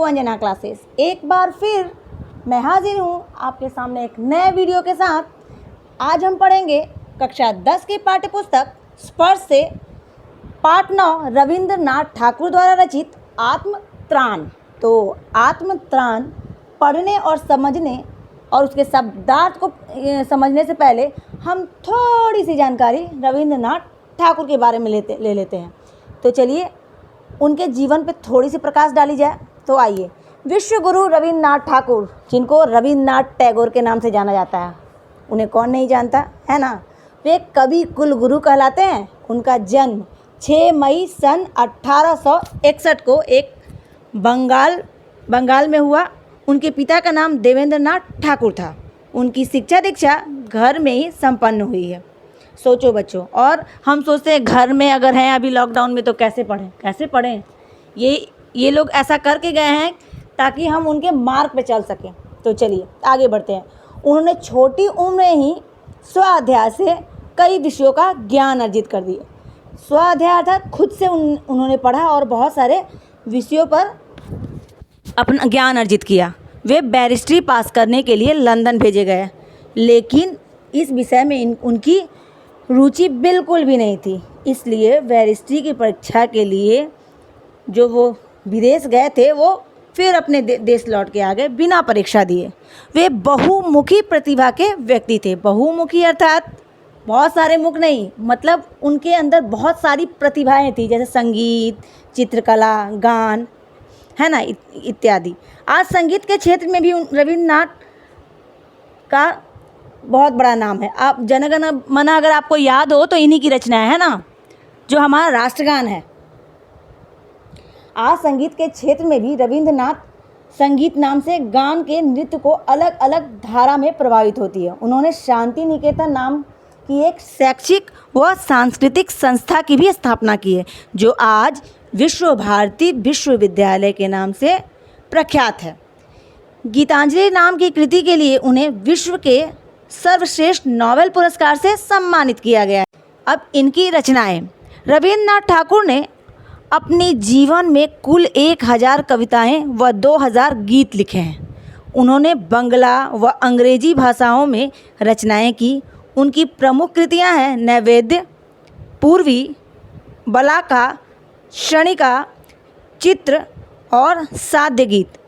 Anjana classes. एक बार फिर मैं हाजिर हूँ आपके सामने एक नए वीडियो के साथ। आज हम पढ़ेंगे कक्षा 10 की पाठ्यपुस्तक स्पर्श से पाठ 9 रविंद्रनाथ ठाकुर द्वारा रचित आत्मत्राण। तो आत्मत्राण पढ़ने और समझने और उसके शब्दार्थ को समझने से पहले हम थोड़ी सी जानकारी रविंद्रनाथ ठाकुर के बारे में ले लेते हैं। तो चलिए उनके जीवन पर थोड़ी सी प्रकाश डाली जाए। तो आइए, विश्व गुरु रविंद्रनाथ ठाकुर, जिनको रविंद्रनाथ टैगोर के नाम से जाना जाता है, उन्हें कौन नहीं जानता है ना। वे कवि कुल गुरु कहलाते हैं। उनका जन्म 6 मई सन 1861 को एक बंगाल में हुआ। उनके पिता का नाम देवेंद्रनाथ ठाकुर था। उनकी शिक्षा दीक्षा घर में ही संपन्न हुई है। सोचो बच्चों, और हम सोचते हैं घर में अगर हैं अभी लॉकडाउन में तो कैसे पढ़ें। ये लोग ऐसा करके गए हैं ताकि हम उनके मार्ग पे चल सकें। तो चलिए आगे बढ़ते हैं। उन्होंने छोटी उम्र में ही स्वाध्याय से कई विषयों का ज्ञान अर्जित कर दिए। स्वाध्याय अर्थात खुद से उन्होंने पढ़ा और बहुत सारे विषयों पर अपना ज्ञान अर्जित किया। वे बैरिस्ट्री पास करने के लिए लंदन भेजे गए, लेकिन इस विषय में उनकी रुचि बिल्कुल भी नहीं थी। इसलिए बैरिस्ट्री की परीक्षा के लिए जो वो विदेश गए थे, वो फिर अपने देश लौट के आ गए बिना परीक्षा दिए। वे बहुमुखी प्रतिभा के व्यक्ति थे। बहुमुखी अर्थात बहुत सारे मुख नहीं, मतलब उनके अंदर बहुत सारी प्रतिभाएं थी, जैसे संगीत, चित्रकला, गान, है ना, इत्यादि। आज संगीत के क्षेत्र में भी रविंद्रनाथ का बहुत बड़ा नाम है। आप जनगण मन अगर आपको याद हो तो इन्हीं की रचना है ना, जो हमारा राष्ट्रगान है। आज संगीत के क्षेत्र में भी रविंद्रनाथ संगीत नाम से गान के नृत्य को अलग अलग धारा में प्रभावित होती है। उन्होंने शांति निकेतन नाम की एक शैक्षिक व सांस्कृतिक संस्था की भी स्थापना की है, जो आज विश्व भारती विश्वविद्यालय के नाम से प्रख्यात है। गीतांजलि नाम की कृति के लिए उन्हें विश्व के सर्वश्रेष्ठ नोबेल पुरस्कार से सम्मानित किया गया है। अब इनकी रचनाएं। रविंद्रनाथ ठाकुर ने अपने जीवन में कुल 1000 कविताएं व 2000 गीत लिखे हैं। उन्होंने बंगला व अंग्रेजी भाषाओं में रचनाएं की। उनकी प्रमुख कृतियां हैं नैवेद्य, पूर्वी, बलाका, क्षणिका, चित्र और साध्य गीत,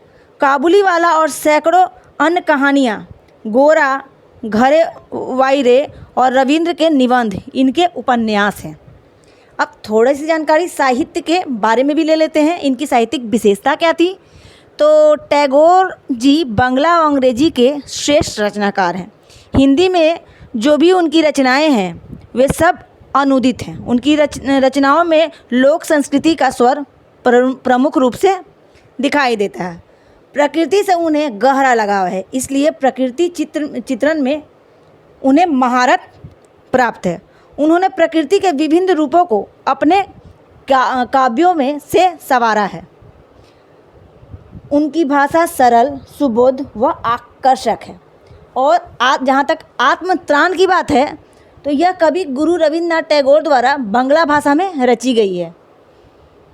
काबुली वाला और सैकड़ों अन्य कहानियाँ, गोरा, घरे वायरे और रविंद्र के निबंध इनके उपन्यास हैं। अब थोड़ी सी जानकारी साहित्य के बारे में भी ले लेते हैं। इनकी साहित्यिक विशेषता क्या थी? तो टैगोर जी बंगला और अंग्रेजी के श्रेष्ठ रचनाकार हैं। हिंदी में जो भी उनकी रचनाएं हैं वे सब अनुदित हैं। उनकी रचनाओं में लोक संस्कृति का स्वर प्रमुख रूप से दिखाई देता है। प्रकृति से उन्हें गहरा लगाव है, इसलिए प्रकृति चित्रण में उन्हें महारत प्राप्त है। उन्होंने प्रकृति के विभिन्न रूपों को अपने काव्यों में से संवारा है। उनकी भाषा सरल, सुबोध व आकर्षक है। और जहाँ तक आत्मत्राण की बात है, तो यह कवि गुरु रविंद्रनाथ टैगोर द्वारा बंगला भाषा में रची गई है।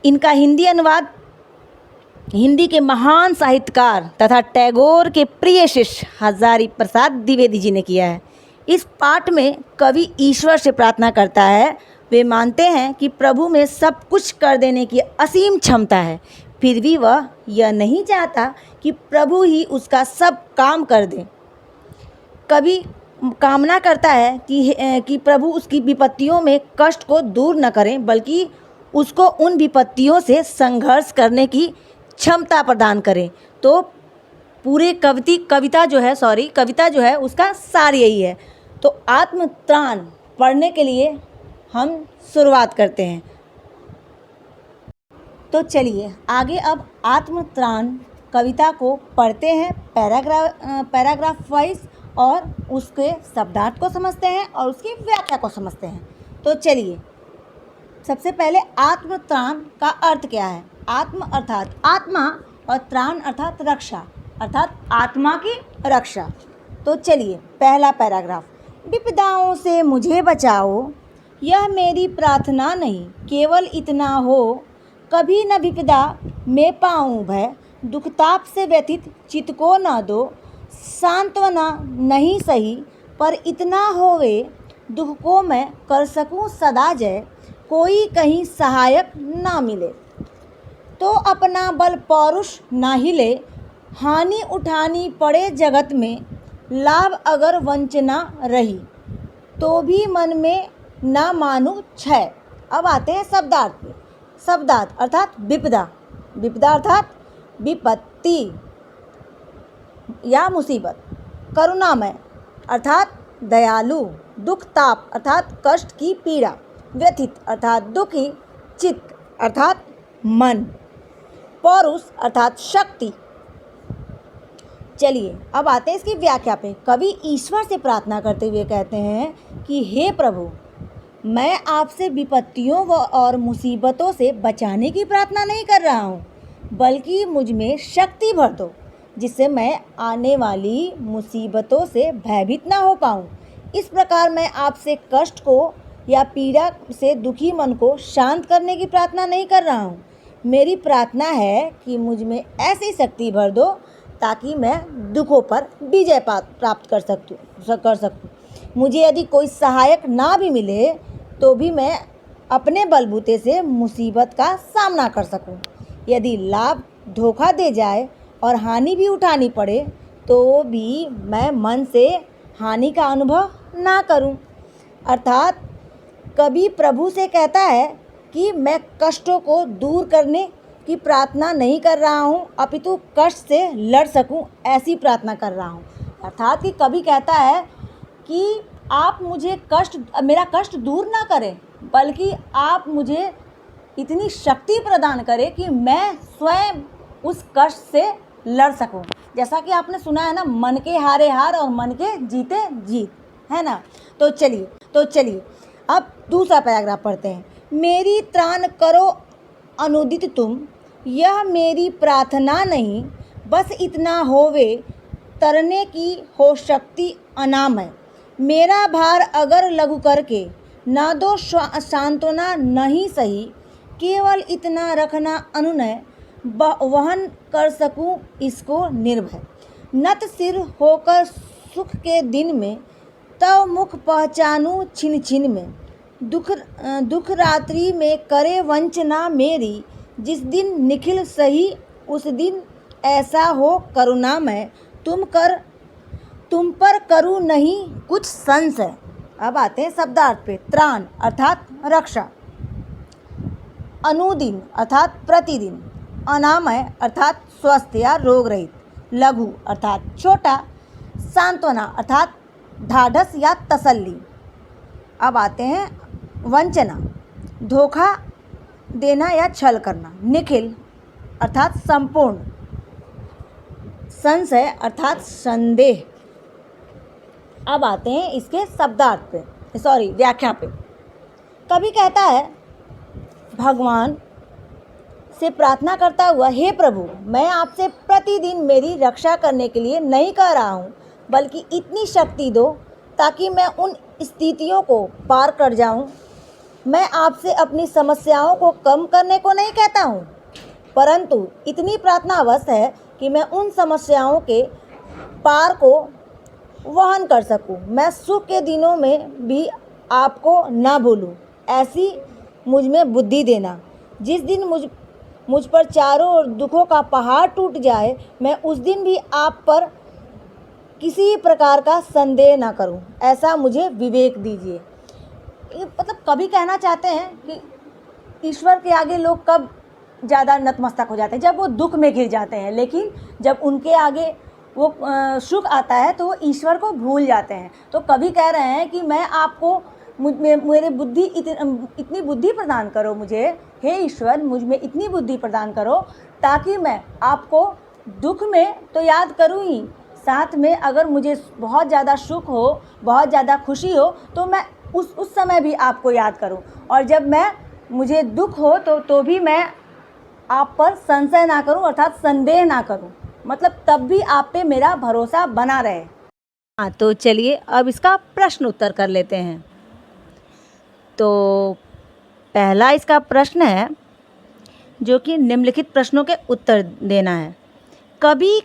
इनका हिंदी अनुवाद हिंदी के महान साहित्यकार तथा टैगोर के प्रिय शिष्य हजारी प्रसाद द्विवेदी जी ने किया है। इस पाठ में कवि ईश्वर से प्रार्थना करता है। वे मानते हैं कि प्रभु में सब कुछ कर देने की असीम क्षमता है, फिर भी वह यह नहीं चाहता कि प्रभु ही उसका सब काम कर दे। कवि कामना करता है कि प्रभु उसकी विपत्तियों में कष्ट को दूर न करें, बल्कि उसको उन विपत्तियों से संघर्ष करने की क्षमता प्रदान करें। तो पूरे कविता जो है उसका सार यही है। तो आत्मत्राण पढ़ने के लिए हम शुरुआत करते हैं। तो चलिए आगे अब आत्मत्राण कविता को पढ़ते हैं पैराग्राफ वाइज, और उसके शब्दार्थ को समझते हैं और उसकी व्याख्या को समझते हैं। तो चलिए, सबसे पहले आत्मत्राण का अर्थ क्या है? आत्म अर्थात आत्मा और त्राण अर्थात रक्षा, अर्थात आत्मा की रक्षा। तो चलिए पहला पैराग्राफ। विपदाओं से मुझे बचाओ, यह मेरी प्रार्थना नहीं, केवल इतना हो, कभी न विपदा में पाऊँ भय, दुखताप से व्यथित चित्त को न दो, सांत्वना नहीं सही, पर इतना होवे दुख को मैं कर सकूं सदा जय, कोई कहीं सहायक ना मिले। तो अपना बल पौरुष ना हिले, हानि उठानी पड़े जगत में, लाभ अगर वंचना रही, तो भी मन में ना मानू क्षय। अब आते हैं शब्दार्थ पे। शब्दार्थ अर्थात विपदा, विपदा अर्थात विपत्ति या मुसीबत। करुणामय अर्थात दयालु। दुख ताप अर्थात कष्ट की पीड़ा। व्यथित अर्थात दुखी। चित्त अर्थात मन। पौरुष अर्थात शक्ति। चलिए अब आते हैं इसकी व्याख्या पे। कवि ईश्वर से प्रार्थना करते हुए कहते हैं कि हे प्रभु, मैं आपसे विपत्तियों और मुसीबतों से बचाने की प्रार्थना नहीं कर रहा हूँ, बल्कि मुझ में शक्ति भर दो, जिससे मैं आने वाली मुसीबतों से भयभीत ना हो पाऊँ। इस प्रकार मैं आपसे कष्ट को या पीड़ा से दुखी मन को शांत करने की प्रार्थना नहीं कर रहा हूँ। मेरी प्रार्थना है कि मुझ में ऐसी शक्ति भर दो ताकि मैं दुखों पर विजय प्राप्त कर सकूँ। मुझे यदि कोई सहायक ना भी मिले तो भी मैं अपने बलबूते से मुसीबत का सामना कर सकूं। यदि लाभ धोखा दे जाए और हानि भी उठानी पड़े तो भी मैं मन से हानि का अनुभव ना करूं। अर्थात कवि प्रभु से कहता है कि मैं कष्टों को दूर करने की प्रार्थना नहीं कर रहा हूं, अपितु कष्ट से लड़ सकूं ऐसी प्रार्थना कर रहा हूं। अर्थात कि कवि कहता है कि आप मुझे मेरा कष्ट दूर ना करें, बल्कि आप मुझे इतनी शक्ति प्रदान करें कि मैं स्वयं उस कष्ट से लड़ सकूं। जैसा कि आपने सुना है ना, मन के हारे हार और मन के जीते जीत, है ना। तो चलिए अब दूसरा पैराग्राफ पढ़ते हैं। मेरी त्राण करो अनुदित तुम, यह मेरी प्रार्थना नहीं, बस इतना होवे तरने की हो शक्ति अनामय। मेरा भार अगर लघु करके ना दो सांत्वना नहीं सही, केवल इतना रखना अनुनय, वहन कर सकूं इसको निर्भय। नत सिर होकर सुख के दिन में, तव मुख पहचानूं छिन छिन में। दुख रात्रि में करे वंचना मेरी, जिस दिन निखिल सही उस दिन ऐसा हो करुणामय। तुम पर करूँ नहीं कुछ संशय। अब आते हैं शब्दार्थ पे। त्राण अर्थात रक्षा। अनुदिन अर्थात प्रतिदिन। अनामय अर्थात स्वस्थ या रोग रहित। लघु अर्थात छोटा। सांत्वना अर्थात ढाढ़स या तसल्ली। अब आते हैं वंचना, धोखा देना या छल करना। निखिल अर्थात संपूर्ण। संशय अर्थात संदेह। अब आते हैं इसके शब्दार्थ पे, व्याख्या पे। कवि कहता है भगवान से प्रार्थना करता हुआ, हे प्रभु, मैं आपसे प्रतिदिन मेरी रक्षा करने के लिए नहीं कह रहा हूँ, बल्कि इतनी शक्ति दो ताकि मैं उन स्थितियों को पार कर जाऊँ। मैं आपसे अपनी समस्याओं को कम करने को नहीं कहता हूँ, परंतु इतनी प्रार्थना अवश्य है कि मैं उन समस्याओं के पार को वहन कर सकूं। मैं सुख के दिनों में भी आपको ना भूलूं, ऐसी मुझ में बुद्धि देना। जिस दिन मुझ पर चारों ओर दुखों का पहाड़ टूट जाए, मैं उस दिन भी आप पर किसी प्रकार का संदेह ना करूं, ऐसा मुझे विवेक दीजिए। मतलब कवि कहना चाहते हैं कि ईश्वर के आगे लोग कब ज़्यादा नतमस्तक हो जाते हैं, जब वो दुख में घिर जाते हैं, लेकिन जब उनके आगे वो सुख आता है तो वो ईश्वर को भूल जाते हैं। तो कवि कह रहे हैं कि मैं आपको मेरे बुद्धि इतनी बुद्धि प्रदान करो मुझे, हे ईश्वर, मुझ में इतनी बुद्धि प्रदान करो ताकि मैं आपको दुख में तो याद करूँ ही, साथ में अगर मुझे बहुत ज़्यादा सुख हो, बहुत ज़्यादा खुशी हो, तो मैं उस समय भी आपको याद करूं, और जब मुझे दुख हो तो भी मैं आप पर संशय ना करूं, अर्थात संदेह ना करूं, मतलब तब भी आप पे मेरा भरोसा बना रहे। हाँ, तो चलिए अब इसका प्रश्न उत्तर कर लेते हैं। तो पहला इसका प्रश्न है जो कि निम्नलिखित प्रश्नों के उत्तर देना है। कवि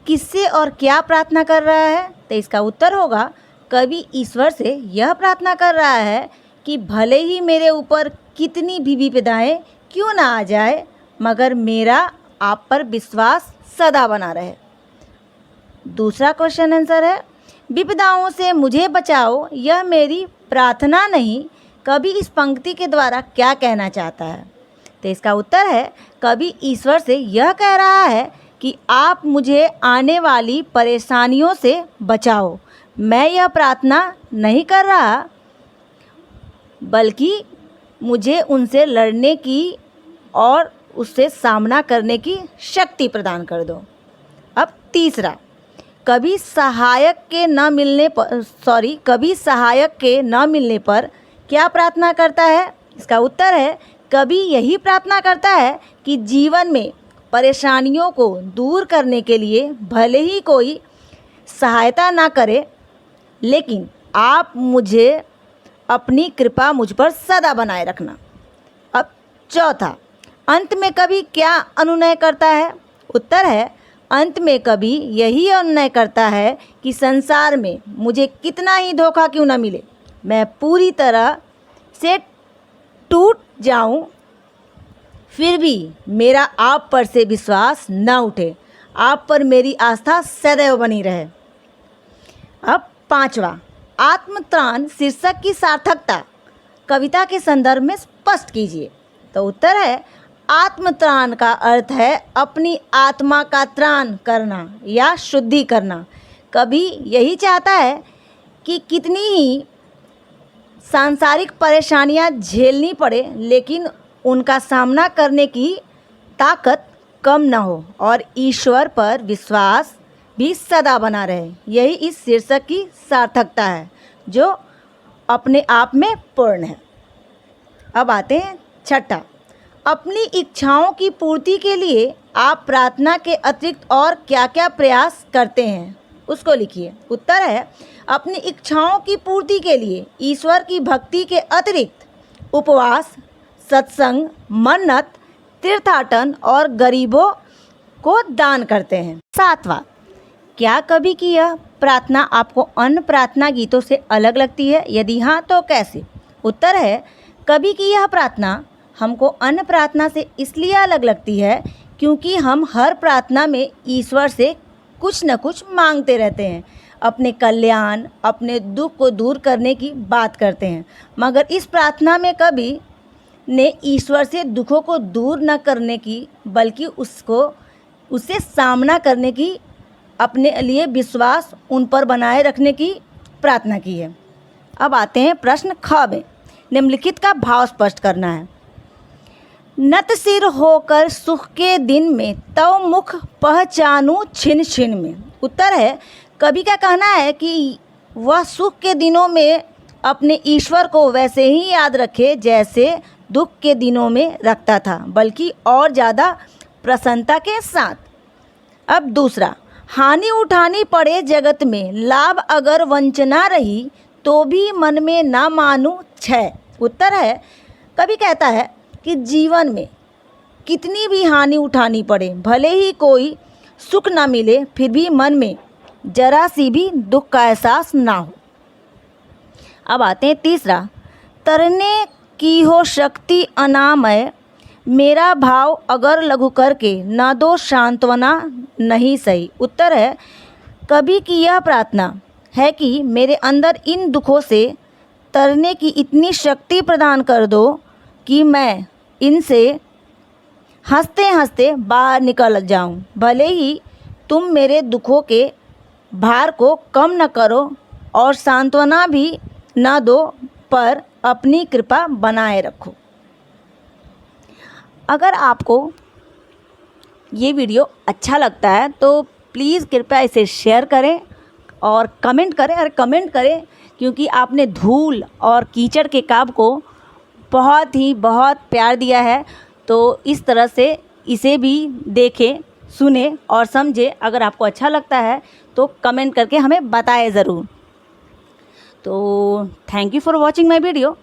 किससे और क्या प्रार्थना कर रहा है? तो इसका उत्तर होगा, कवि ईश्वर से यह प्रार्थना कर रहा है कि भले ही मेरे ऊपर कितनी भी विपदाएं क्यों ना आ जाए, मगर मेरा आप पर विश्वास सदा बना रहे। दूसरा क्वेश्चन आंसर है, विपदाओं से मुझे बचाओ, यह मेरी प्रार्थना नहीं। कवि इस पंक्ति के द्वारा क्या कहना चाहता है? तो इसका उत्तर है, कवि ईश्वर से यह कह रहा है कि आप मुझे आने वाली परेशानियों से बचाओ। मैं यह प्रार्थना नहीं कर रहा, बल्कि मुझे उनसे लड़ने की और उससे सामना करने की शक्ति प्रदान कर दो। अब तीसरा, कभी सहायक के न मिलने पर क्या प्रार्थना करता है? इसका उत्तर है, कवि यही प्रार्थना करता है कि जीवन में परेशानियों को दूर करने के लिए भले ही कोई सहायता ना करे, लेकिन आप मुझे अपनी कृपा मुझ पर सदा बनाए रखना। अब चौथा, अंत में कवि क्या अनुनय करता है? उत्तर है, अंत में कवि यही अनुनय करता है कि संसार में मुझे कितना ही धोखा क्यों न मिले, मैं पूरी तरह से टूट जाऊं, फिर भी मेरा आप पर से विश्वास न उठे, आप पर मेरी आस्था सदैव बनी रहे। अब पांचवा, आत्मत्राण शीर्षक की सार्थकता कविता के संदर्भ में स्पष्ट कीजिए। तो उत्तर है, आत्मत्राण का अर्थ है अपनी आत्मा का त्राण करना या शुद्धि करना। कवि यही चाहता है कि कितनी ही सांसारिक परेशानियां झेलनी पड़े, लेकिन उनका सामना करने की ताकत कम न हो और ईश्वर पर विश्वास भी सदा बना रहे। यही इस शीर्षक की सार्थकता है, जो अपने आप में पूर्ण है। अब आते हैं छठा, अपनी इच्छाओं की पूर्ति के लिए आप प्रार्थना के अतिरिक्त और क्या क्या प्रयास करते हैं, उसको लिखिए। उत्तर है, अपनी इच्छाओं की पूर्ति के लिए ईश्वर की भक्ति के अतिरिक्त उपवास, सत्संग, मन्नत, तीर्थाटन और गरीबों को दान करते हैं। सातवां, क्या कवि की यह प्रार्थना आपको अन्य प्रार्थना गीतों से अलग लगती है? यदि हाँ, तो कैसे? उत्तर है, कवि की यह प्रार्थना हमको अन्य प्रार्थना से इसलिए अलग लगती है क्योंकि हम हर प्रार्थना में ईश्वर से कुछ न कुछ मांगते रहते हैं, अपने कल्याण, अपने दुख को दूर करने की बात करते हैं। मगर इस प्रार्थना में कवि ने ईश्वर से दुखों को दूर न करने की, बल्कि उससे सामना करने की, अपने लिए विश्वास उन पर बनाए रखने की प्रार्थना की है। अब आते हैं प्रश्न ख में, निम्नलिखित का भाव स्पष्ट करना है। नत सिर होकर सुख के दिन में तव मुख पहचानूं छिन छिन में। उत्तर है, कवि का कहना है कि वह सुख के दिनों में अपने ईश्वर को वैसे ही याद रखे जैसे दुख के दिनों में रखता था, बल्कि और ज़्यादा प्रसन्नता के साथ। अब दूसरा, हानि उठानी पड़े जगत में, लाभ अगर वंचना रही तो भी मन में ना मानूं क्षय। उत्तर है, कवि कहता है कि जीवन में कितनी भी हानि उठानी पड़े, भले ही कोई सुख ना मिले, फिर भी मन में जरा सी भी दुख का एहसास ना हो। अब आते हैं तीसरा, तरने की हो शक्ति अनामय, मेरा भाव अगर लघु करके ना दो सांत्वना नहीं सही। उत्तर है, कवि की यह प्रार्थना है कि मेरे अंदर इन दुखों से तरने की इतनी शक्ति प्रदान कर दो कि मैं इनसे हंसते हंसते बाहर निकल जाऊं। भले ही तुम मेरे दुखों के भार को कम न करो और सांत्वना भी न दो, पर अपनी कृपा बनाए रखो। अगर आपको ये वीडियो अच्छा लगता है तो प्लीज़ कृपया इसे शेयर करें और कमेंट करें क्योंकि आपने धूल और कीचड़ के काव्य को बहुत प्यार दिया है। तो इस तरह से इसे भी देखें, सुने और समझे। अगर आपको अच्छा लगता है तो कमेंट करके हमें बताएं ज़रूर। तो thank you for watching my video.